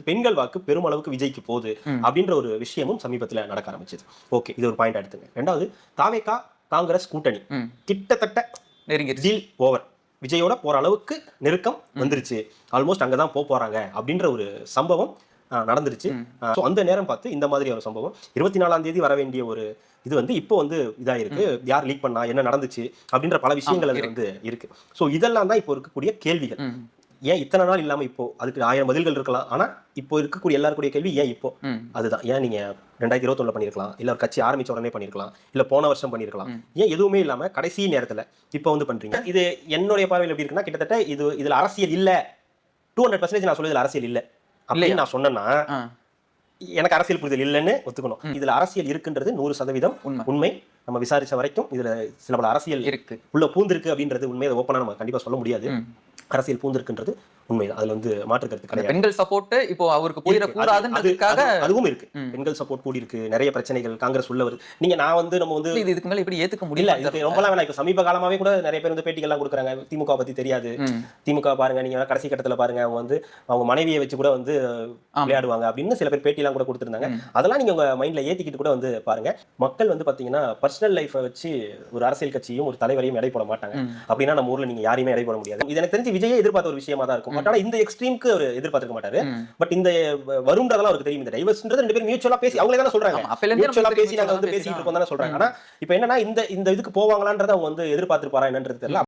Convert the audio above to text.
பெண்கள் வாக்கு பெருமளவுக்கு விஜய்க்கு போகுது அப்படின்ற ஒரு விஷயமும் சமீபத்தில் நடக்க ஆரம்பிச்சது. ஓகே, இது ஒரு பாயிண்ட் எடுத்துங்க. ரெண்டாவது, தாவேகா காங்கிரஸ் கூட்டணி கிட்டத்தட்ட டீல் ஓவர், விஜயோட போற அளவுக்கு நெருக்கம் வந்துருச்சு, ஆல்மோஸ்ட் அங்கதான் போறாங்க அப்படின்ற ஒரு சம்பவம் நடந்துருச்சு. அந்த நேரம் பார்த்து இந்த மாதிரி ஒரு சம்பவம் 24ஆம் தேதி வர வேண்டிய ஒரு இது வந்து இப்போ வந்து இதாயிருக்கு. யார் லீக் பண்ணா, என்ன நடந்துச்சு அப்படின்ற பல விஷயங்கள் அது வந்து இருக்கு. ஸோ இதெல்லாம் தான் இப்போ இருக்கக்கூடிய கேள்விகள். ஏன் இத்தனை நாள் இல்லாம இப்போ? அதுக்கு 1000 பதில்கள் இருக்கலாம். ஆனா இப்போ இருக்கக்கூடிய எல்லாருடைய கேள்வி ஏன் இப்போ? அதுதான். ஏன் நீங்க 2021 பண்ணிருக்கலாம், இல்ல ஒரு கட்சி ஆரம்பிச்ச உடனே பண்ணிருக்கலாம், இல்ல போன வருஷம் பண்ணிருக்கலாம். ஏன் எதுவுமே இல்லாம கடைசி நேரத்துல இப்போ வந்து பண்றீங்க? இது என்னுடைய பார்வையில் எப்படி இருக்குன்னா, கிட்டத்தட்ட இதுல அரசியல் இல்ல, 200% நான் சொல்லுது அரசியல் இல்ல அப்படின்னு நான் சொன்னேன்னா எனக்கு அரசியல் புரிதல் இல்லைன்னு ஒத்துக்கணும். இதுல அரசியல் இருக்குன்றது 100% உண்மை. நம்ம விசாரிச்ச வரைக்கும் இதுல சில பல அரசியல் இருக்கு, உள்ள பூந்திருக்கு அப்படின்றது உண்மை. அதை ஓப்பனா நம்ம கண்டிப்பா சொல்ல முடியாது. அரசியல் பூந்திருக்குன்றது உண்மைதான். அதுல வந்து மாற்று கருத்து கிடையாது. பெண்கள் சப்போர்ட் இப்போ அவருக்கு போயிடக்கூடாதுன்றதுக்காக அதுவும் இருக்கு. பெண்கள் சப்போர்ட் கூடி இருக்கு, நிறைய பிரச்சனைகள் காங்கிரஸ் உள்ள வருது. நீங்க நான் வந்து நம்ம வந்து இதுக்கு மேல இப்படி ஏத்துக்க முடியல. இது ரொம்பலாம் வேணாம். இப்ப சமீப காலமாவே கூட நிறைய பேர் வந்து பேட்டிகள்லாம் கொடுக்குறாங்க. திமுக பத்தி தெரியாது, திமுக பாருங்க நீங்க கடைசி கட்டத்துல பாருங்க, அவங்க வந்து அவங்க மனைவியை வச்சு கூட வந்து விளையாடுவாங்க அப்படின்னு சில பேர் பேட்டிலாம் கூட கொடுத்துருந்தாங்க. அதெல்லாம் நீங்க உங்க மைண்ட்ல ஏத்திக்கிட்டு கூட வந்து பாருங்க. மக்கள் வந்து பாத்தீங்கன்னா பர்சனல் லைஃபை வச்சு ஒரு அரசியல் கட்சியும் ஒரு தலைவரையும் எடை போட மாட்டாங்க. அப்படின்னா நம்ம ஊர்ல நீங்க யாரையுமே எடை போட முடியாது. இது எனக்கு தெரிஞ்சு விஜயை எதிர்பார்த்த ஒரு விஷயமா தான் இருக்கும். பட் ஆனா இந்த எக்ஸ்ட்ரீம்க்கு அவர் எதிர்பார்த்திருக்க மாட்டாரு. பட் இந்த வரும்ன்றதெல்லாம் அவருக்கு தெரியும். இந்த டைவர்ஸ்ன்றது ரெண்டு பேரும் மியூச்சுவலா பேசி அவங்களே தான சொல்றாங்க. மியூச்சுவலா பேசி நாங்க வந்து பேசிட்டு இருக்கோம் தான சொல்றாங்க. ஆனா இப்போ என்னன்னா இந்த இதுக்கு போவாங்களான்றத அவங்க வந்து எதிர்பார்த்திருப்பாரா என்னன்றது தெரியல.